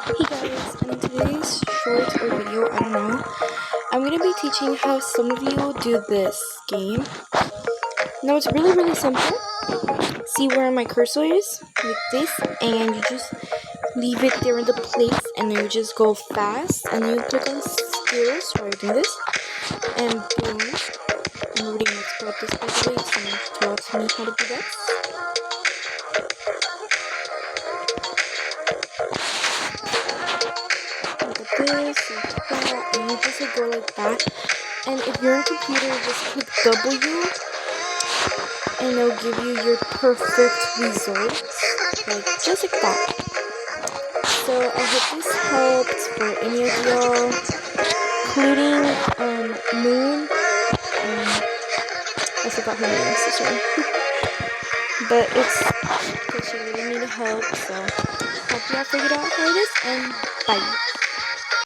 Hey guys, in today's short or video, I don't know, I'm gonna be teaching how some of you do this game. Now it's really simple. See where my cursor is? Like this, and you just leave it there in the place, and then you just go fast, and then you click on skills while you're doing this, and boom. I'm already an expert at this, by the way, someone taught me how to do that. Look at this, like that, and you just go like that. And if you're on computer, just click W, and it'll give you your perfect results, like just like that. So I hope this helped for any of y'all, including Moon. I forgot her name, so sorry. But it's because she really needed help. So hope y'all figured out how it is, and bye.